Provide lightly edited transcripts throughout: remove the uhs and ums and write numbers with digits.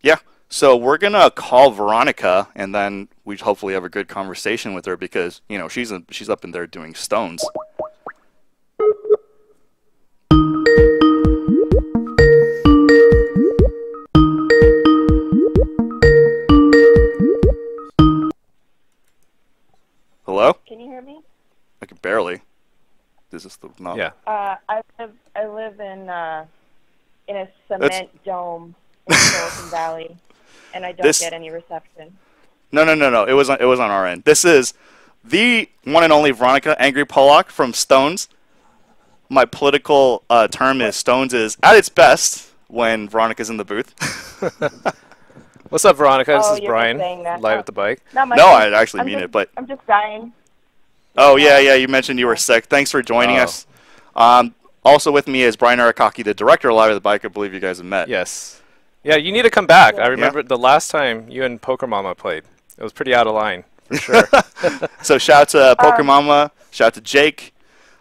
Yeah. So we're gonna call Veronica, and then we hopefully have a good conversation with her because she's up in there doing stones. Hello? Can you hear me? I can barely. Is this the no? Yeah. I live in a It's cement dome in Silicon Valley, and I don't this. get any reception. No. It was on our end. This is the one and only Veronica, Angry Pollock from Stones. My political term is Stones is at its best when Veronica's in the booth. What's up, Veronica? This Oh, is you're Brian, just saying that. live Oh, at the bike. not my No, thing. I actually mean it, but I'm just dying. oh yeah, Yeah. you mentioned you were sick. Thanks for joining Oh, us. Also with me is Brian Arakaki, the director of Live at the Bike. I believe you guys have met. yes. Yeah, you need to come back. I Yeah. remember the last time you and Poker Mama played. It was pretty out of line, for sure. So shout out to Poker Mama, shout out to Jake.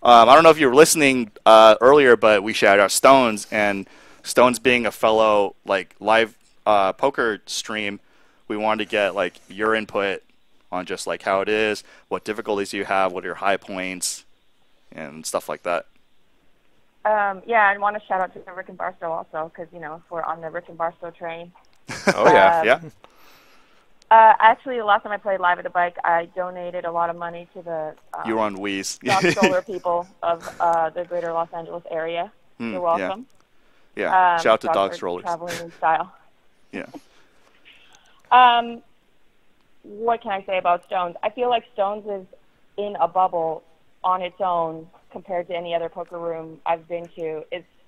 I don't know if you were listening earlier, but we shouted out Stones, and Stones being a fellow like live poker stream, we wanted to get like your input on just like how it is, what difficulties you have, what are your high points, and stuff like that. Yeah, I want to shout out to Rick and Barstow also, because if we're on the Rick and Barstow train. Oh, yeah. Yeah. Actually, the last time I played Live at the Bike, I donated a lot of money to the You were on Weez. dog stroller people of the greater Los Angeles area. You're welcome. Yeah. Shout out to dogs dog are strollers. Traveling in style. Yeah. What can I say about Stones? I feel like Stones is in a bubble on its own compared to any other poker room I've been to.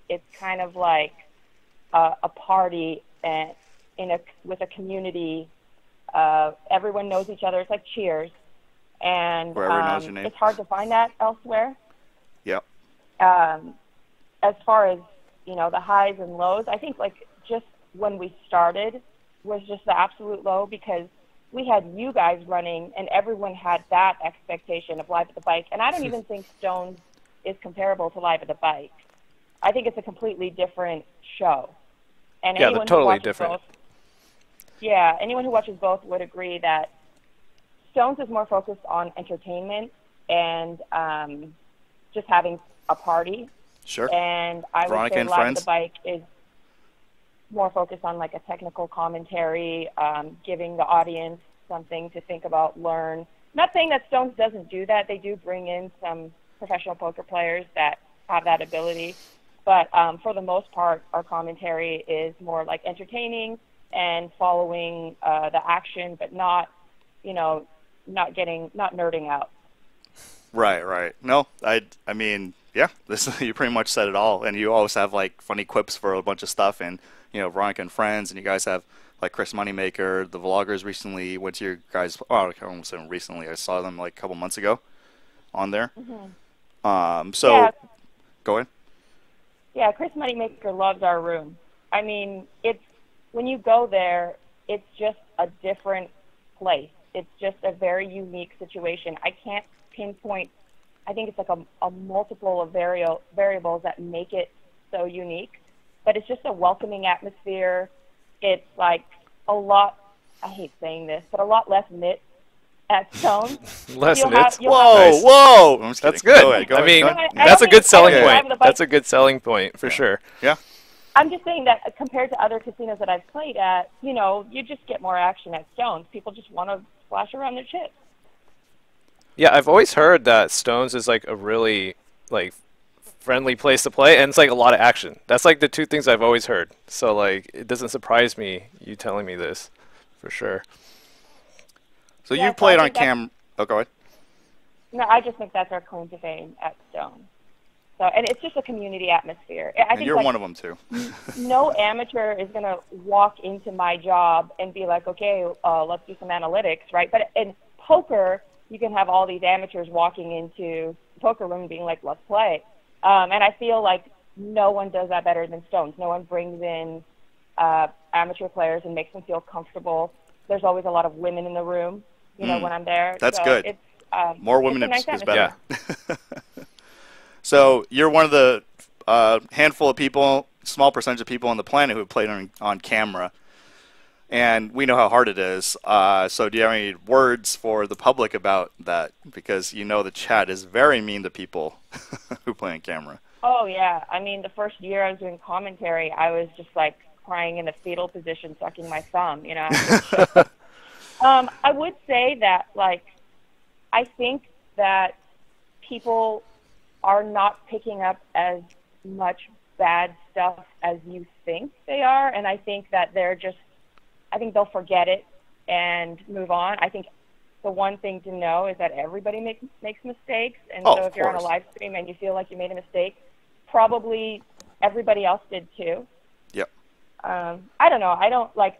It's kind of like a party and with a community. Everyone knows each other. It's like Cheers, and Where everyone knows your name. it's hard to find that elsewhere. Yep. As far as the highs and lows, I think like just when we started was just the absolute low because we had you guys running and everyone had that expectation of Live at the Bike, and I don't even think Stones is comparable to Live at the Bike. I think it's a completely different show. And Yeah, they're anyone who totally watches different. both, yeah, anyone who watches both would agree that Stones is more focused on entertainment and just having a party. Sure. And I would Veronica say and Live at Friends. the Bike is more focused on like a technical commentary, giving the audience something to think about, learn. Not saying that Stones doesn't do that. They do bring in some professional poker players that have that ability. But for the most part, our commentary is more like entertaining and following the action, but not nerding out. Right. No, I mean, yeah, you pretty much said it all, and you always have like funny quips for a bunch of stuff, and Veronica and Friends, and you guys have like Chris Moneymaker, the vloggers recently went to your guys. Oh, I almost said recently. I saw them like a couple months ago on there. So Yeah. go ahead. Yeah, Chris Moneymaker loves our room. I mean, when you go there, it's just a different place. It's just a very unique situation. I can't pinpoint. I think it's like a multiple of variables that make it so unique. But it's just a welcoming atmosphere. It's like a lot, I hate saying this, but a lot less nit at Stones. Less nits? Whoa! I'm just That's kidding. good. Go ahead, go I ahead, mean, go ahead. I that's a don't good think- I selling don't think point. Live at the Bike- That's a good selling point, for sure. Yeah. I'm just saying that compared to other casinos that I've played at, you just get more action at Stones. People just want to splash around their chips. Yeah, I've always heard that Stones is like a really like friendly place to play, and it's like a lot of action. That's like the two things I've always heard. So like, it doesn't surprise me you telling me this, for sure. So Yeah, you so played I on think that's- cam. Oh, go ahead. No, I just think that's our claim to fame at Stones. So, and it's just a community atmosphere. I And think you're like, one of them too. no amateur is going to walk into my job and be like, okay, let's do some analytics, right? But in poker, you can have all these amateurs walking into the poker room being like, let's play. And I feel like no one does that better than Stones. No one brings in amateur players and makes them feel comfortable. There's always a lot of women in the room, when I'm there. That's So good. It's, More women it's a nice is better. Yeah. So you're one of the handful of people, small percentage of people on the planet who have played on camera. and we know how hard it is. So do you have any words for the public about that? Because you know the chat is very mean to people who play on camera. Oh yeah, I mean the first year I was doing commentary, I was just like crying in the fetal position, sucking my thumb. You know. I would say that like I think that people are not picking up as much bad stuff as you think they are, and I think that I think they'll forget it and move on. I think the one thing to know is that everybody makes mistakes, and so if you're on a live stream and you feel like you made a mistake, probably everybody else did too. Yep. I don't know.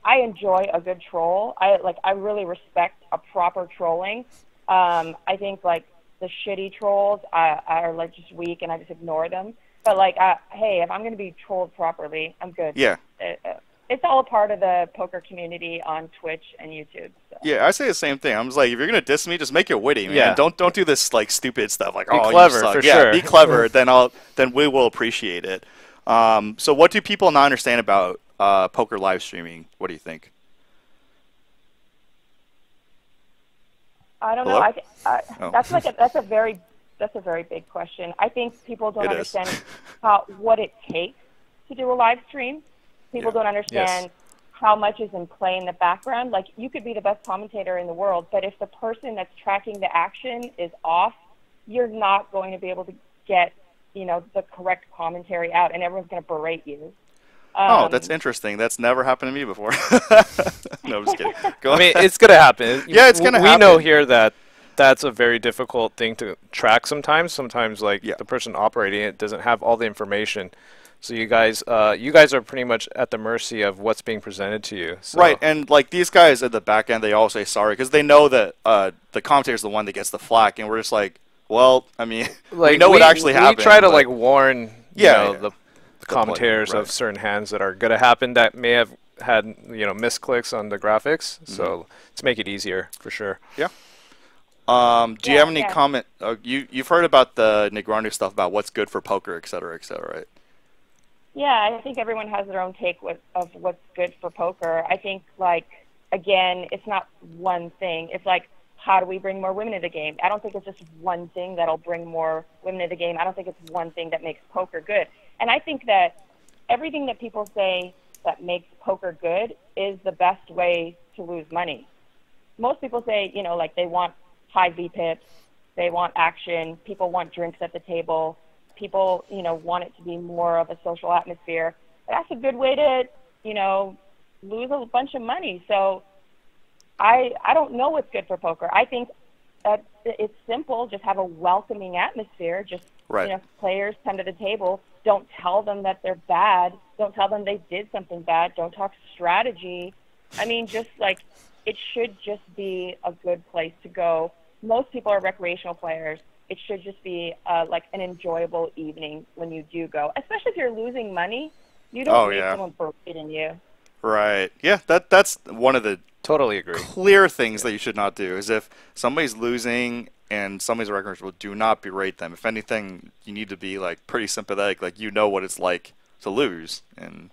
I enjoy a good troll. I really respect a proper trolling. I think like the shitty trolls are like just weak and I just ignore them. But like, hey, if I'm going to be trolled properly, I'm good. Yeah. It's all a part of the poker community on Twitch and YouTube. So. Yeah, I say the same thing. I'm just like, if you're gonna diss me, just make it witty, man. Yeah. Don't do this like stupid stuff. Like, be oh, clever, you suck. for Yeah, sure. be clever. Then we will appreciate it. So what do people not understand about poker live streaming? What do you think? I don't Hello? know. That's a very big question. I think people don't understand what it takes to do a live stream. People don't understand how much is in play in the background. Like, you could be the best commentator in the world, but if the person that's tracking the action is off, you're not going to be able to get, the correct commentary out, and everyone's going to berate you. Oh, that's interesting. That's never happened to me before. No, I'm just kidding. Go I mean, it's going to happen. Yeah, it's going to happen. We know here that that's a very difficult thing to track sometimes. Sometimes, like, the person operating it doesn't have all the information. So you guys are pretty much at the mercy of what's being presented to you. So. Right, and like these guys at the back end, they all say sorry because they know that the commentator's the one that gets the flack, and we're just like, well, I mean, like, we know what actually happened. We try to like warn, the commentators right. of certain hands that are going to happen that may have had misclicks on the graphics. So to make it easier, for sure. Yeah. Do you have any comment? You've heard about the Negroni stuff about what's good for poker, et cetera, right? Yeah, I think everyone has their own take of what's good for poker. I think, like, again, it's not one thing. It's like, how do we bring more women to the game? I don't think it's just one thing that'll bring more women to the game. I don't think it's one thing that makes poker good. And I think that everything that people say that makes poker good is the best way to lose money. Most people say, like they want high VPIPs, they want action, people want drinks at the table. People, want it to be more of a social atmosphere. That's a good way to, lose a bunch of money. So I don't know what's good for poker. I think that it's simple. Just have a welcoming atmosphere. Just, players come to the table. Don't tell them that they're bad. Don't tell them they did something bad. Don't talk strategy. I mean, just like, it should just be a good place to go. Most people are recreational players. It should just be like an enjoyable evening when you do go. Especially if you're losing money, you don't need someone berating you. Right. Yeah, that's one of the totally agree. Clear things that you should not do is if somebody's losing and somebody's recreational, do not berate them. If anything, you need to be like pretty sympathetic, like what it's like to lose, and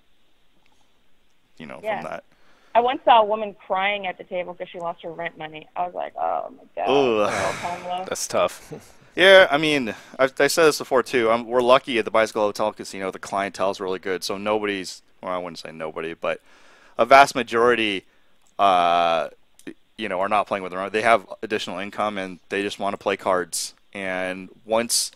from that. I once saw a woman crying at the table because she lost her rent money. I was like, oh my god. That's tough. Yeah, I mean, I said this before too. We're lucky at the Bicycle Hotel Casino. The clientele is really good, so nobody's. Well, I wouldn't say nobody, but a vast majority, are not playing with their own. They have additional income and they just want to play cards. And once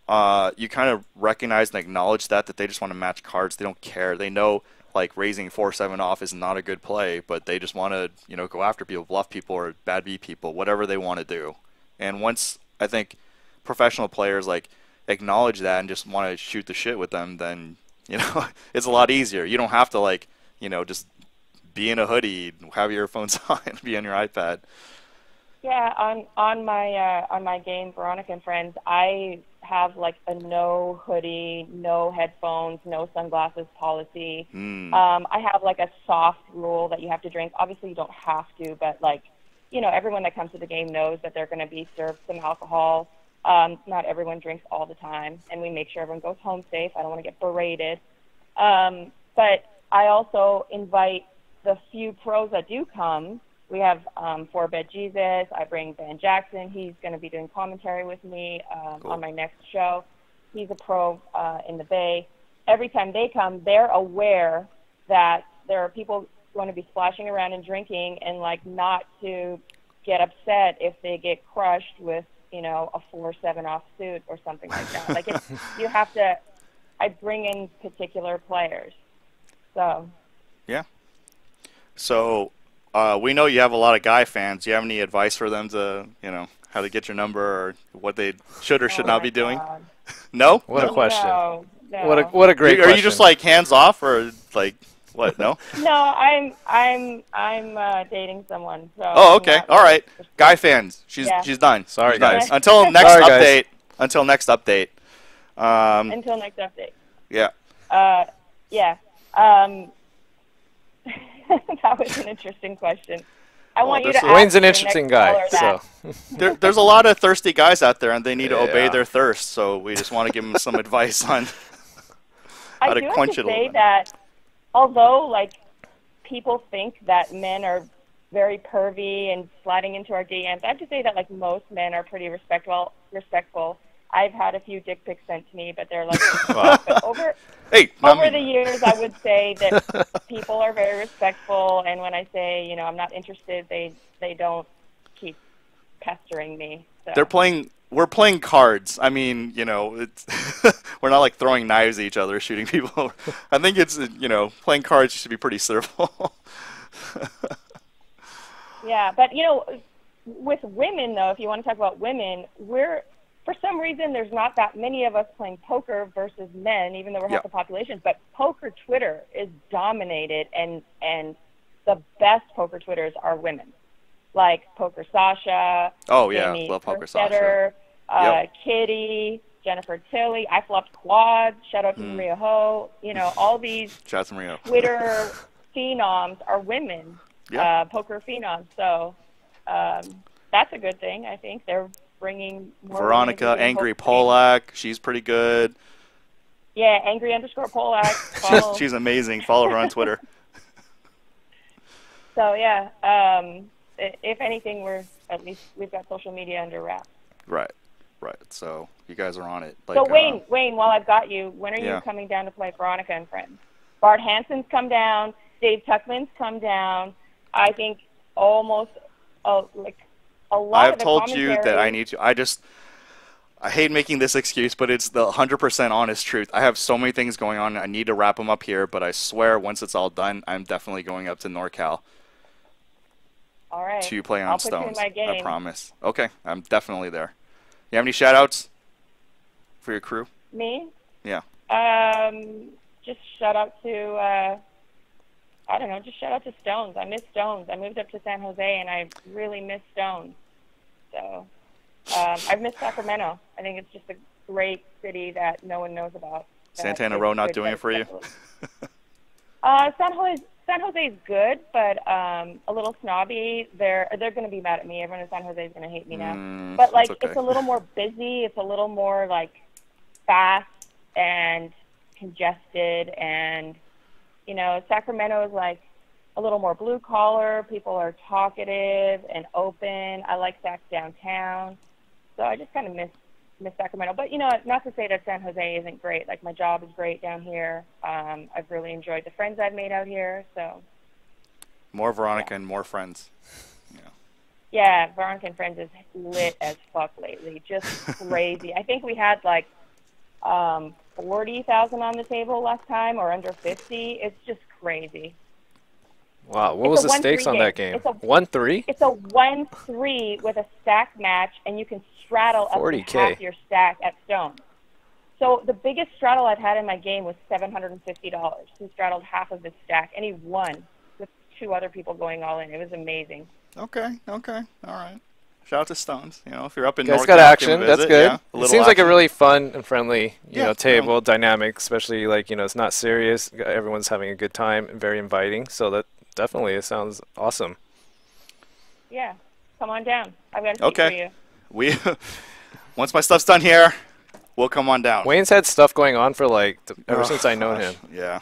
you kind of recognize and acknowledge that they just want to match cards, they don't care. They know like raising 4-7 off is not a good play, but they just want to go after people, bluff people, or bad beat people, whatever they want to do. And once I think professional players like acknowledge that and just want to shoot the shit with them, then it's a lot easier. You don't have to just be in a hoodie, have your earphones on, be on your iPad. Yeah, on my game, Veronica and Friends, I have like a no hoodie, no headphones, no sunglasses policy. I have like a soft rule that you have to drink. Obviously, you don't have to, but like, everyone that comes to the game knows that they're going to be served some alcohol. Not everyone drinks all the time, and we make sure everyone goes home safe. I don't want to get berated. But I also invite the few pros that do come, we have Four Bed Jesus. I bring Ben Jackson. He's going to be doing commentary with me Cool. on my next show. He's a pro in the Bay. Every time they come, they're aware that there are people going to be splashing around and drinking, and like not to get upset if they get crushed with, you know, a 4-7 off suit or something like that. Like you have to. I bring in particular players. So. Yeah. So we know you have a lot of guy fans. Do you have any advice for them to, you know, how to get your number or what they should or should not be doing? No? What a question. No. What a great question. Are you just like hands off or like what? No? No, I'm dating someone. So Oh, okay. All right. Guy fans. She's done. Sorry, She's done. guys. Until next Sorry, update. guys. Until next update. Until next update. Yeah. Yeah. That was an interesting question. I want you to ask Wayne's an the interesting next guy, caller so. that. There's a lot of thirsty guys out there, and they need to obey Yeah. their thirst. So we just want to give them some advice on how I to do quench have it to a little say bit. that although like people think that men are very pervy and sliding into our DMs, I have to say that like most men are pretty respectful. I've had a few dick pics sent to me, but they're like but over the years, I would say that people are very respectful, and when I say, you know, I'm not interested, they don't keep pestering me. So. We're playing cards. I mean, you know, it's we're not like throwing knives at each other, shooting people. I think it's, you know, playing cards should be pretty civil. Yeah, but you know, with women though, if you want to talk about women, for some reason there's not that many of us playing poker versus men, even though we're half the population. But poker Twitter is dominated, and the best poker Twitters are women, like Poker Sasha. Oh yeah, Jamie love Poker Kerstetter, Sasha. Kitty, Jennifer Tilly. I flopped quad. Shout out to Maria Ho. You know, all these Twitter phenoms are women. Yeah. Poker phenoms. So that's a good thing. I think they're bringing more Veronica, Angry Polak, she's pretty good. Yeah, Angry_Polak. She's amazing. Follow her on Twitter. So yeah, if anything, we've got social media under wraps. Right. So you guys are on it. Like, so Wayne, while I've got you, when are you coming down to play Veronica and Friends? Bart Hansen's come down. Dave Tuckman's come down. I think almost like a lot I've of the told you commentary. that I need to. I hate making this excuse, but it's the 100% honest truth. I have so many things going on. I need to wrap them up here, but I swear once it's all done, I'm definitely going up to NorCal. All right. To play on I'll Stones. put you in my game. I promise. Okay, I'm definitely there. You have any shout-outs for your crew? Me? Yeah. Just shout out to I don't know, just shout out to Stones. I miss Stones. I moved up to San Jose and I really miss Stones. So I've missed Sacramento. I think it's just a great city that no one knows about. Santana Row not doing it for you? San Jose is good, but a little snobby. They're going to be mad at me. Everyone in San Jose is going to hate me now. But like, it's a little more busy. It's a little more like fast and congested, and you know, Sacramento is like a little more blue collar. People are talkative and open. I like Sac downtown, so I just kind of miss Sacramento. But you know, not to say that San Jose isn't great. Like, my job is great down here. I've really enjoyed the friends I've made out here. So more Veronica and more friends. Yeah, Veronica and Friends is lit as fuck lately. Just crazy. I think we had like 40,000 on the table last time, or under 50. It's just crazy. Wow, what was the stakes on that game? 1-3? It's a 1-3 with a stack match, and you can straddle up to half your stack at Stone. So the biggest straddle I've had in my game was $750. He straddled half of his stack, and he won with 2 other people going all in. It was amazing. Okay, all right. Shout out to Stones. You know, if you're up in Guys North got action. That's good. Yeah, it seems like a really fun and friendly, you know, table yeah. dynamic. Especially like, you know, it's not serious. Everyone's having a good time and very inviting. So that definitely it sounds awesome. Yeah, come on down. I've got a seat for you. We once my stuff's done here, we'll come on down. Wayne's had stuff going on for like ever since I known him. Yeah.